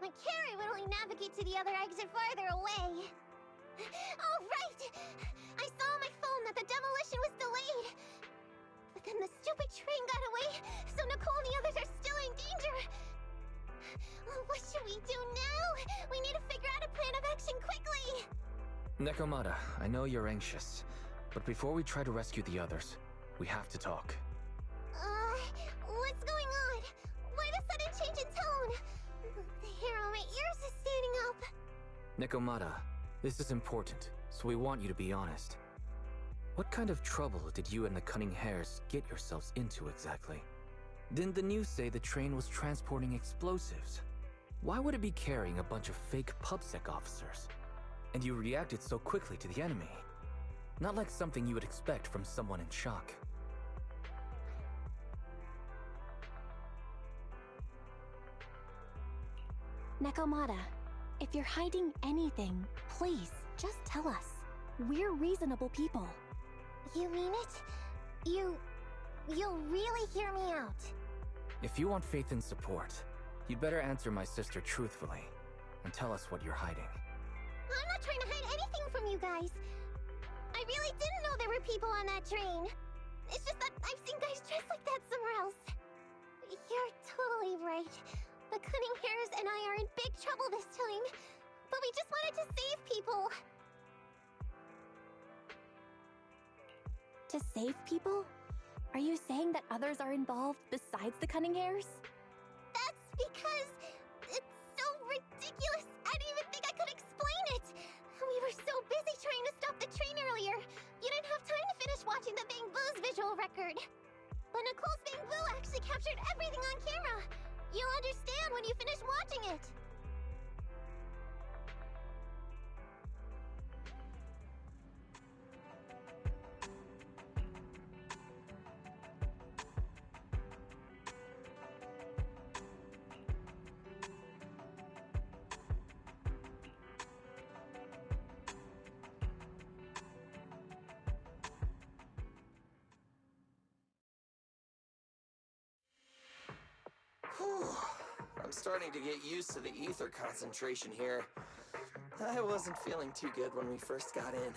My carrot would only navigate to the other exit farther away. Oh, right! I saw on my phone that the demolition was delayed. But then the stupid train got away, so Nicole and the others are still in danger. What should we do now? We need to figure out a plan of action quickly! Nekomata, I know you're anxious, but before we try to rescue the others, we have to talk. What's going on? Why the sudden change in tone? The hair on my ears is standing up. Nekomata, this is important, so we want you to be honest. What kind of trouble did you and the Cunning Hares get yourselves into exactly? Didn't the news say the train was transporting explosives? Why would it be carrying a bunch of fake PubSec officers? And you reacted so quickly to the enemy. Not like something you would expect from someone in shock. Nekomata, if you're hiding anything, please, just tell us. We're reasonable people. You mean it? You'll really hear me out. If you want faith and support, you'd better answer my sister truthfully and tell us what you're hiding. I'm not trying to hide anything from you guys. I really didn't know there were people on that train. It's just that I've seen guys dressed like that somewhere else. You're totally right. The Cunning Hares and I are in big trouble this time. But we just wanted to save people. To save people? Are you saying that others are involved besides the Cunning Hares? That's because it's so ridiculous. I didn't even think I could explain it. We were so busy trying to stop the train earlier. You didn't have time to finish watching the Bang Boo's visual record. But Nicole's Bang Boo actually captured everything on camera. You'll understand when you finish watching it. Whew. I'm starting to get used to the ether concentration here. I wasn't feeling too good when we first got in.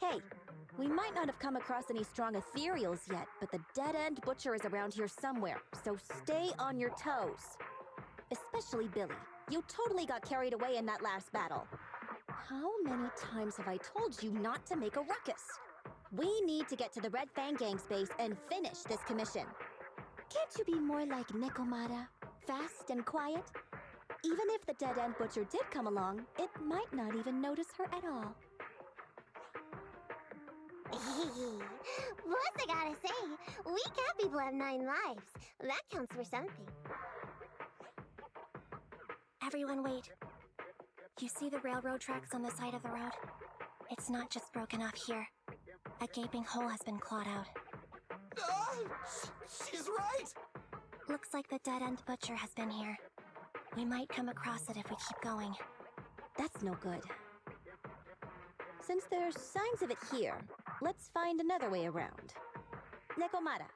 Hey, we might not have come across any strong ethereals yet, but the dead-end butcher is around here somewhere, so stay on your toes. Especially Billy. You totally got carried away in that last battle. How many times have I told you not to make a ruckus? We need to get to the Red Fang Gang's base and finish this commission. Can't you be more like Nekomata? Fast and quiet? Even if the dead-end butcher did come along, it might not even notice her at all. Plus, I gotta say, we cat people have 9 lives. That counts for something. Everyone wait. You see the railroad tracks on the side of the road? It's not just broken off here. A gaping hole has been clawed out. She's right! Looks like the dead-end butcher has been here. We might come across it if we keep going. That's no good. Since there's signs of it here, let's find another way around. Nekomata,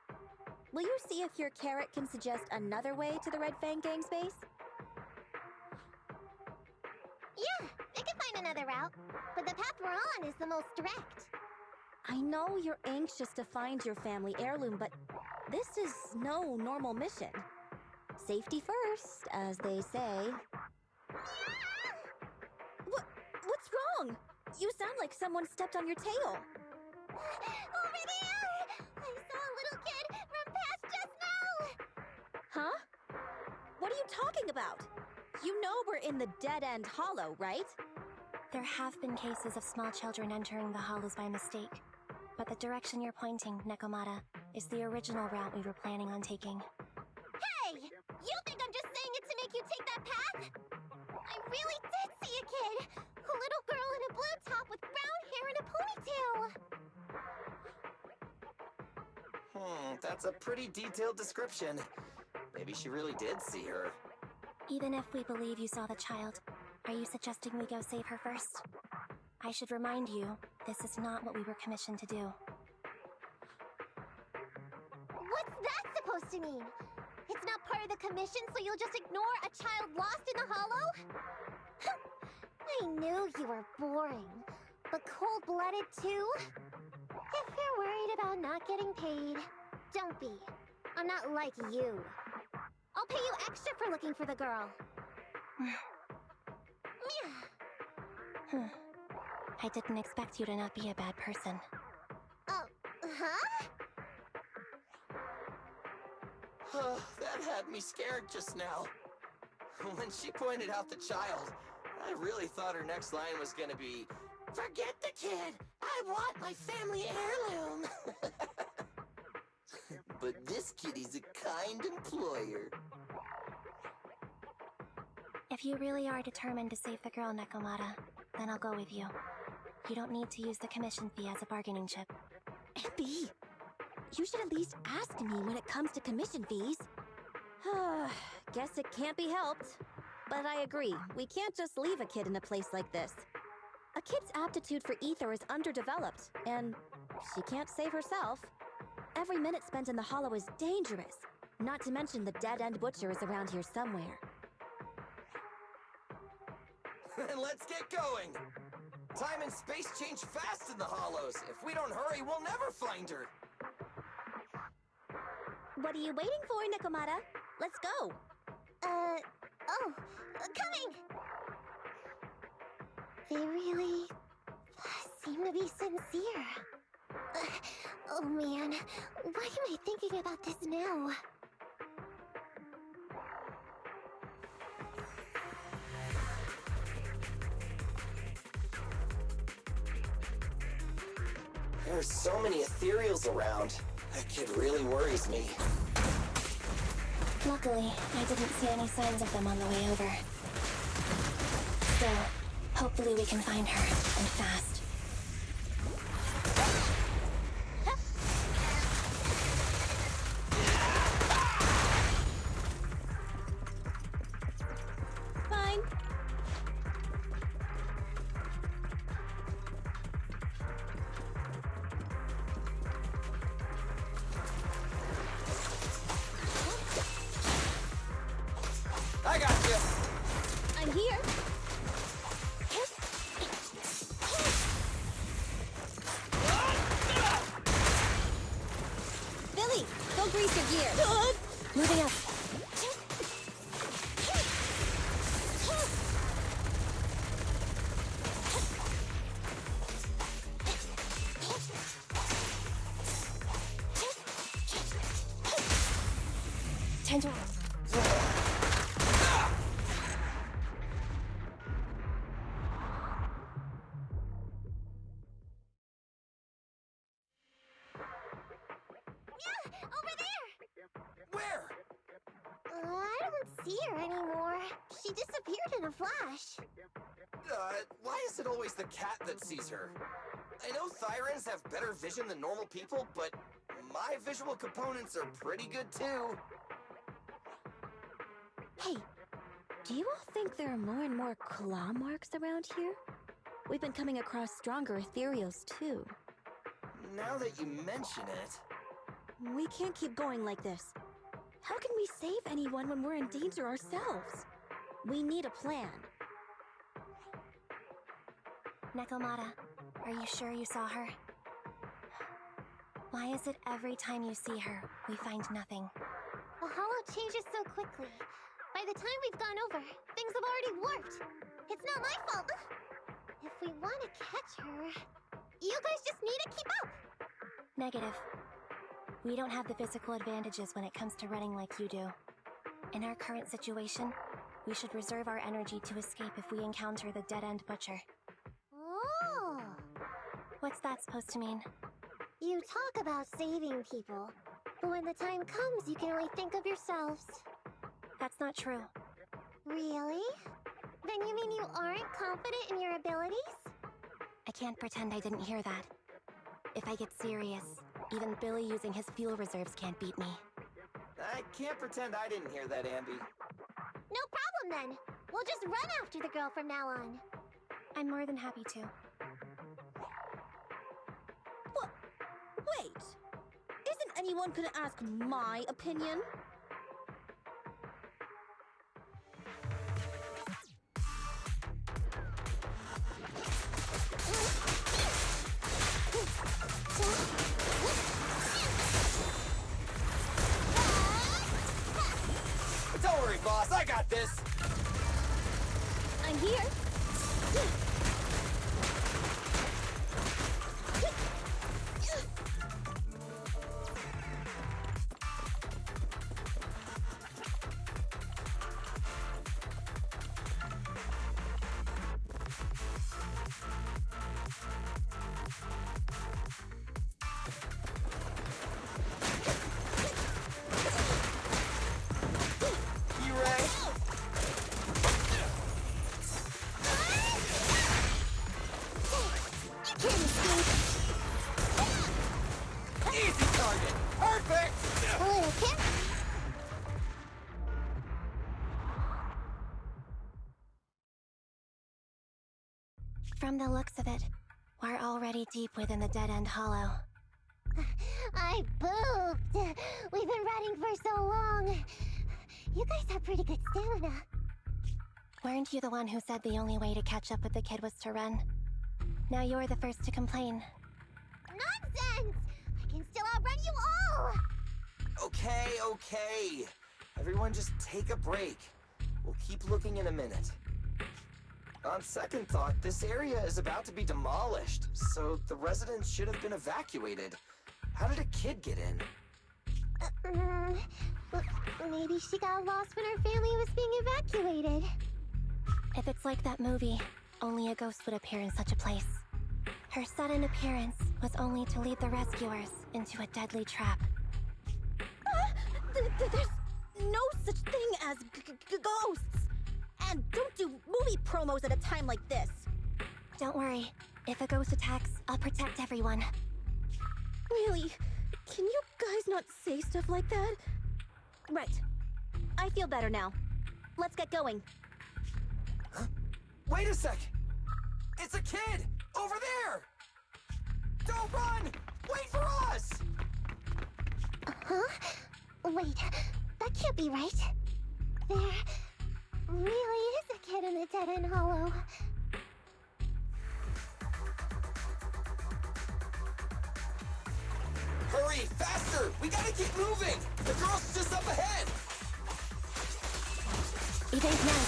will you see if your carrot can suggest another way to the Red Fang Gang's base? Yeah, I can find another route. But the path we're on is the most direct. I know you're anxious to find your family heirloom, but this is no normal mission. Safety first, as they say. What's wrong? You sound like someone stepped on your tail. Over there! I saw a little kid run past just now! Huh? What are you talking about? You know we're in the dead-end hollow, right? There have been cases of small children entering the hollows by mistake. But the direction you're pointing, Nekomata, is the original route we were planning on taking. Hey! You think I'm just saying it to make you take that path? I really did see a kid! A little girl in a blue top with brown hair and a ponytail! That's a pretty detailed description. Maybe she really did see her. Even if we believe you saw the child, are you suggesting we go save her first? I should remind you, this is not what we were commissioned to do. What's that supposed to mean? It's not part of the commission, so you'll just ignore a child lost in the hollow? I knew you were boring, but cold-blooded too? If you're worried about not getting paid, don't be. I'm not like you. I'll pay you extra for looking for the girl. I didn't expect you to not be a bad person. Oh, huh? That had me scared just now. When she pointed out the child, I really thought her next line was gonna be, "Forget the kid! I want my family heirloom!" But this kitty's a kind employer. If you really are determined to save the girl, Nekomata, then I'll go with you. You don't need to use the commission fee as a bargaining chip. Abby, you should at least ask me when it comes to commission fees. Guess it can't be helped. But I agree, we can't just leave a kid in a place like this. A kid's aptitude for ether is underdeveloped, and she can't save herself. Every minute spent in the hollow is dangerous. Not to mention the dead-end butcher is around here somewhere. Then let's get going! Time and space change fast in the hollows. If we don't hurry, we'll never find her. What are you waiting for, Nekomata? Let's go! Coming! They really seem to be sincere. Oh man, why am I thinking about this now? There are so many ethereals around. That kid really worries me. Luckily, I didn't see any signs of them on the way over. Still, hopefully we can find her, and fast. Fine. I got you! I'm here. Billy, go grease your gear. Moving up. Time to... Over there! Where? I don't see her anymore. She disappeared in a flash. Why is it always the cat that sees her? I know Thyrans have better vision than normal people, but my visual components are pretty good too. Hey, do you all think there are more and more claw marks around here? We've been coming across stronger ethereals too. Now that you mention it... We can't keep going like this. How can we save anyone when we're in danger ourselves? We need a plan. Nekomata, are you sure you saw her? Why is it every time you see her, we find nothing? The hollow changes so quickly. By the time we've gone over, things have already warped. It's not my fault. If we want to catch her, you guys just need to keep up. Negative. We don't have the physical advantages when it comes to running like you do. In our current situation, we should reserve our energy to escape if we encounter the dead-end butcher. Oh! What's that supposed to mean? You talk about saving people, but when the time comes, you can only think of yourselves. That's not true. Really? Then you mean you aren't confident in your abilities? I can't pretend I didn't hear that. If I get serious, even Billy using his fuel reserves can't beat me. I can't pretend I didn't hear that, Ambi. No problem then. We'll just run after the girl from now on. I'm more than happy to. Wait! Isn't anyone gonna ask my opinion? boss. I got this. I'm here. From the looks of it, we're already deep within the dead-end hollow. I pooped. We've been running for so long. You guys have pretty good stamina. Weren't you the one who said the only way to catch up with the kid was to run? Now you're the first to complain. Nonsense! I can still outrun you all! Okay. Everyone just take a break. We'll keep looking in a minute. On second thought, this area is about to be demolished, so the residents should have been evacuated. How did a kid get in? Maybe she got lost when her family was being evacuated. If it's like that movie, only a ghost would appear in such a place. Her sudden appearance was only to lead the rescuers into a deadly trap. There's no such thing as ghosts! And don't do movie promos at a time like this! Don't worry. If a ghost attacks, I'll protect everyone. Really? Can you guys not say stuff like that? Right. I feel better now. Let's get going. Huh? Wait a sec! It's a kid! Over there! Don't run! Wait for us! Huh? Wait, that can't be right. There really is a kid in the dead-end hollow. Hurry, faster! We gotta keep moving! The girl's just up ahead! Evade now.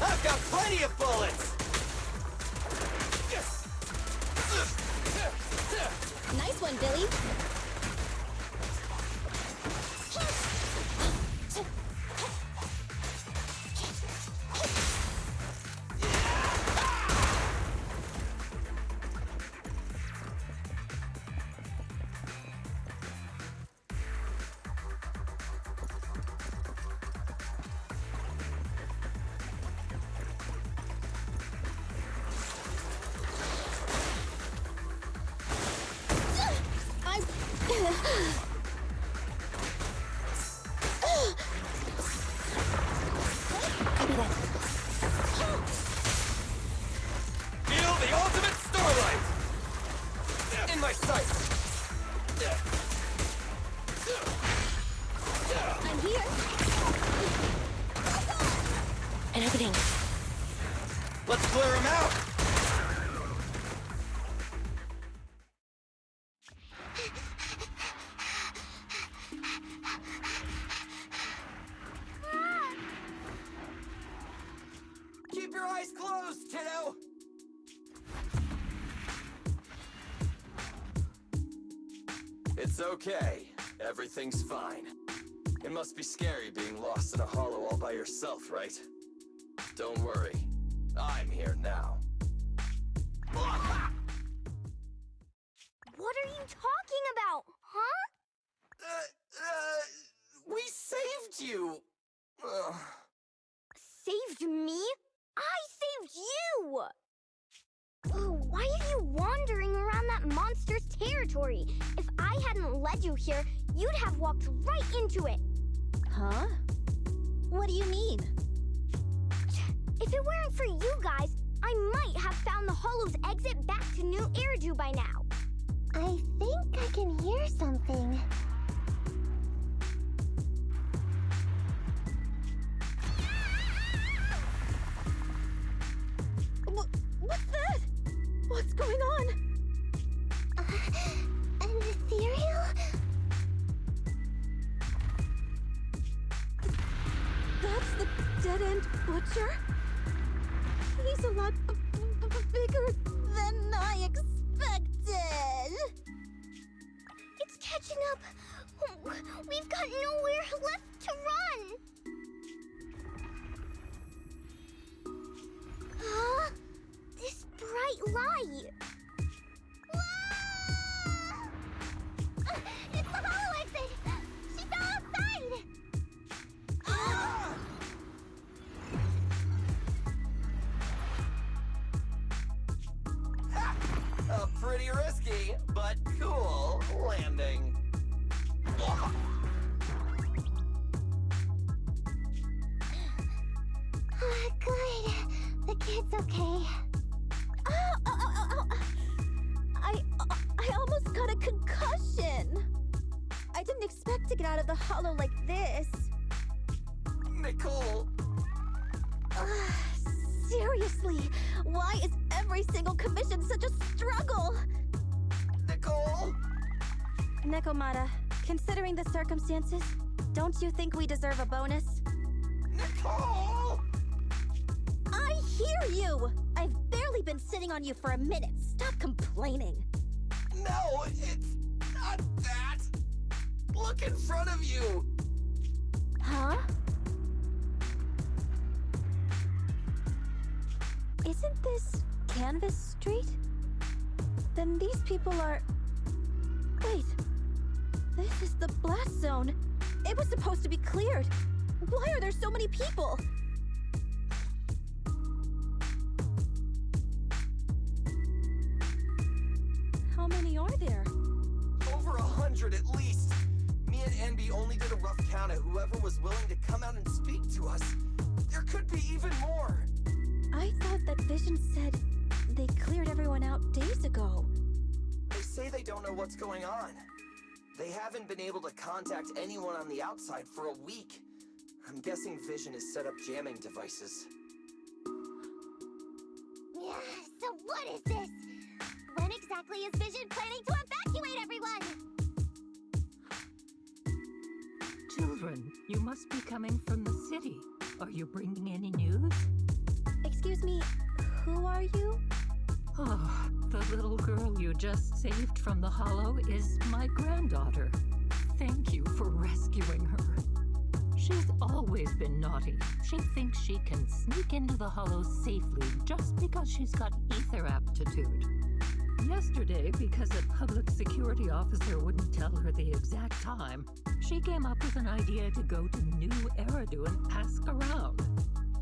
I've got plenty of bullets! Nice one, Billy. Copy that. Feel the ultimate starlight! In my sights! I'm here. An opening. Let's clear him out! Keep your eyes closed, kiddo! It's okay. Everything's fine. It must be scary being lost in a hollow all by yourself, right? Don't worry. I'm here now. What are you talking about, huh? We saved you! Saved me? I saved you! Why are you wandering around that monster's territory? If I hadn't led you here, you'd have walked right into it. Huh? What do you mean? If it weren't for you guys, I might have found the hollow's exit back to New Eridu by now. I think I can hear something. going on? An ethereal? That's the dead-end butcher? He's a lot bigger than I expected. It's catching up. We've got nowhere left to run. Huh? This bright light. Whoa! It's the hollow exit. She fell outside. A pretty risky, but cool landing. Good. The kid's okay. Ow. I almost got a concussion. I didn't expect to get out of the hollow like this. Nicole, Seriously, why is every single commission such a struggle? Nicole! Nekomata, considering the circumstances, don't you think we deserve a bonus? Nicole! I hear you! I've barely been sitting on you for a minute. Stop complaining. No, it's not that. Look in front of you. Huh? Isn't this Canvas Street? Then these people are... Wait. This is the blast zone. It was supposed to be cleared. Why are there so many people? How many are there? Over 100 at least. Me and NB only did a rough count of whoever was willing to come out and speak to us. There could be even more. I thought that Vision said they cleared everyone out days ago. They say they don't know what's going on. They haven't been able to contact anyone on the outside for a week. I'm guessing Vision has set up jamming devices. Yeah, so what is this? When exactly is Vision planning to evacuate everyone? Children, you must be coming from the city. Are you bringing any news? Excuse me, who are you? Oh, the little girl you just saved from the hollow is my granddaughter. Thank you for rescuing her. She's always been naughty. She thinks she can sneak into the hollow safely just because she's got ether aptitude. Yesterday, because a public security officer wouldn't tell her the exact time, she came up with an idea to go to New Eridu and ask around.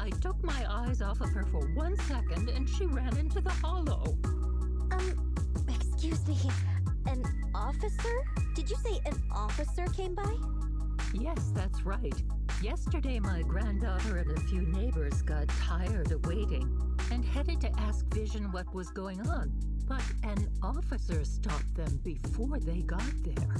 I took my eyes off of her for 1 second and she ran into the hollow. Excuse me, an officer? Did you say an officer came by? Yes, that's right. Yesterday, my granddaughter and a few neighbors got tired of waiting and headed to ask Vision what was going on. But an officer stopped them before they got there.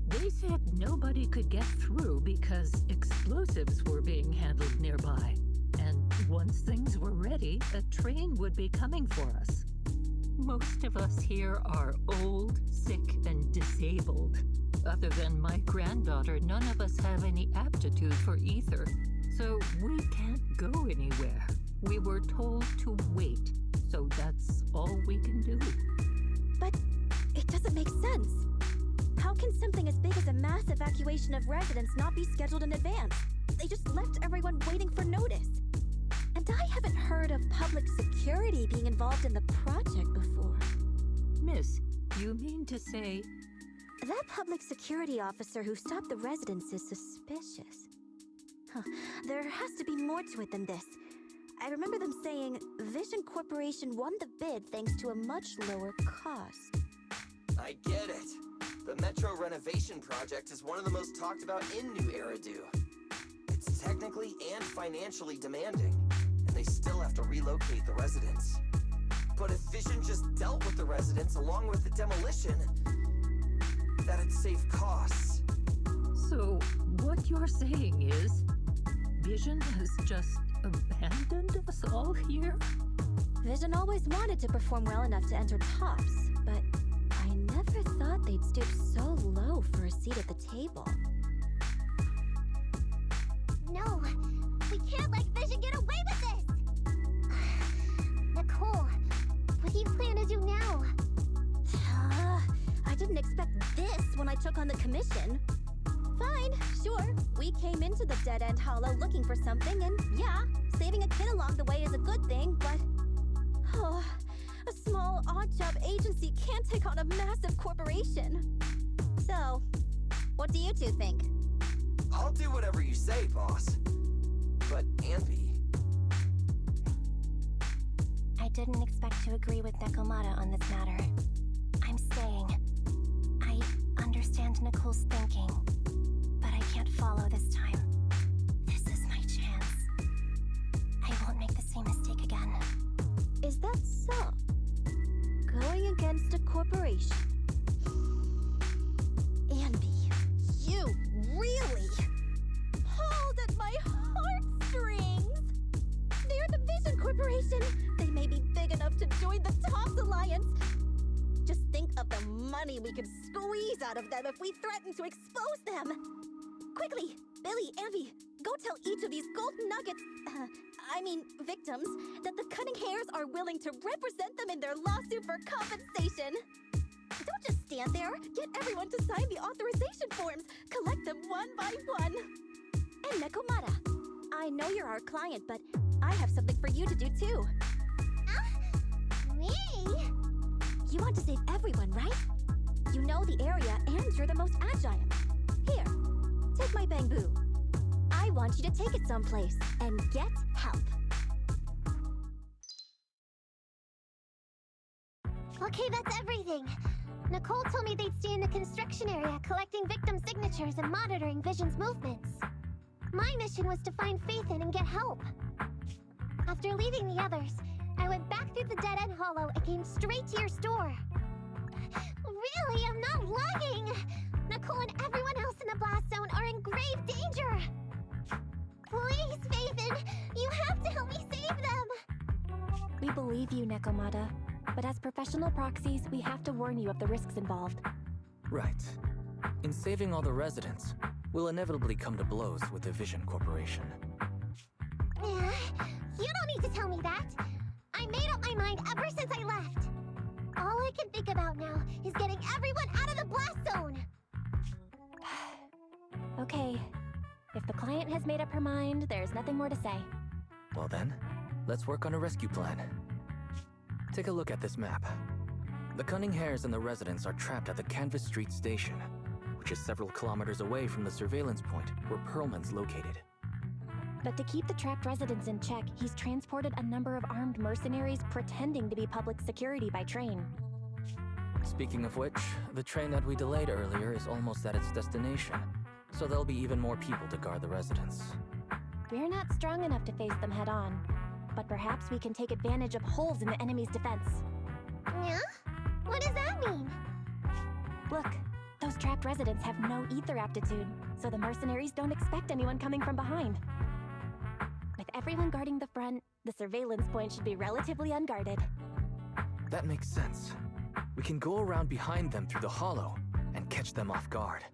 They said nobody could get through because explosives were being handled nearby. And once things were ready, a train would be coming for us. Most of us here are old, sick, and disabled. Other than my granddaughter, none of us have any aptitude for ether, so we can't go anywhere. We were told to wait, so that's all we can do. But it doesn't make sense. How can something as big as a mass evacuation of residents not be scheduled in advance? They just left everyone waiting for notice. And I haven't heard of public security being involved in the project before. Miss, you mean to say... That public security officer who stopped the residents is suspicious. Huh. There has to be more to it than this. I remember them saying Vision Corporation won the bid thanks to a much lower cost. I get it. The Metro renovation project is one of the most talked about in New Eridu. It's technically and financially demanding, and they still have to relocate the residents. But if Vision just dealt with the residents along with the demolition, that'd save costs. So, what you're saying is, Vision has just abandoned us all here? Vision always wanted to perform well enough to enter tops, but I never thought they'd stoop so low for a seat at the table. No, we can't let Vision get away with this! Nicole, what do you plan to do now? I didn't expect this when I took on the commission. Fine, sure. We came into the dead-end hollow looking for something, and yeah, saving a kid along the way is a good thing, but... Oh, a small, odd-job agency can't take on a massive corporation. So, what do you two think? I'll do whatever you say, boss. But Anvi... I didn't expect to agree with Nekomata on this matter. I'm staying. I understand Nicole's thinking, but I can't follow this time. This is my chance. I won't make the same mistake again. Is that so? Going against a corporation? Anvi, you really pulled at my heartstrings! They're the Vision Corporation! They may be big enough to join the Tops Alliance! Just think of the money we could squeeze out of them if we threaten to expose them! Quickly, Billy, Anvi, go tell each of these gold nuggets, victims, that the Cunning Hairs are willing to represent them in their lawsuit for compensation. Don't just stand there. Get everyone to sign the authorization forms. Collect them one by one. And Nekomata, I know you're our client, but I have something for you to do too. Me? You want to save everyone, right? You know the area and you're the most agile. Here, take my bamboo. I want you to take it someplace and get help. Okay, that's everything. Nicole told me they'd stay in the construction area, collecting victim signatures and monitoring Vision's movements. My mission was to find Faithin and get help. After leaving the others, I went back through the dead-end hollow and came straight to your store. Really, I'm not lying! Nicole and everyone else in the blast zone are in grave danger! Please, Faithin, you have to help me save them! We believe you, Nekomata. But as professional proxies, we have to warn you of the risks involved. Right. In saving all the residents, we'll inevitably come to blows with the Vision Corporation. You don't need to tell me that! I made up my mind ever since I left! All I can think about now is getting everyone out of the blast zone! Okay. If the client has made up her mind, there's nothing more to say. Well then, let's work on a rescue plan. Take a look at this map. The Cunning Hairs and the residents are trapped at the CANVA Street station, which is several kilometers away from the surveillance point where Perlman's located. But to keep the trapped residents in check, he's transported a number of armed mercenaries pretending to be public security by train. Speaking of which, the train that we delayed earlier is almost at its destination, so there'll be even more people to guard the residents. We're not strong enough to face them head-on, but perhaps we can take advantage of holes in the enemy's defense. Yeah? What does that mean? Look, those trapped residents have no ether aptitude, so the mercenaries don't expect anyone coming from behind. With everyone guarding the front, the surveillance point should be relatively unguarded. That makes sense. We can go around behind them through the hollow and catch them off guard.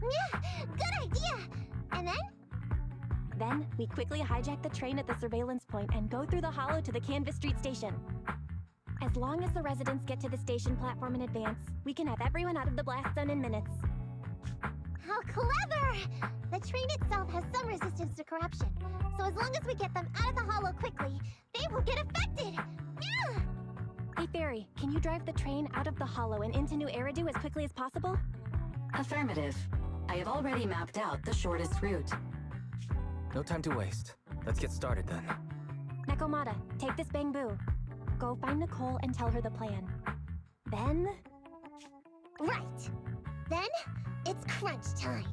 Yeah, good idea! And then? Then, we quickly hijack the train at the surveillance point and go through the hollow to the CANVA Street station. As long as the residents get to the station platform in advance, we can have everyone out of the blast zone in minutes. How clever! The train itself has some resistance to corruption, so as long as we get them out of the hollow quickly, they won't get affected! Yeah! Hey Fairy, can you drive the train out of the hollow and into New Eridu as quickly as possible? Affirmative. I have already mapped out the shortest route. No time to waste. Let's get started then. Nekomata, take this bamboo. Go find Nicole and tell her the plan. Then... Right! Then, it's crunch time.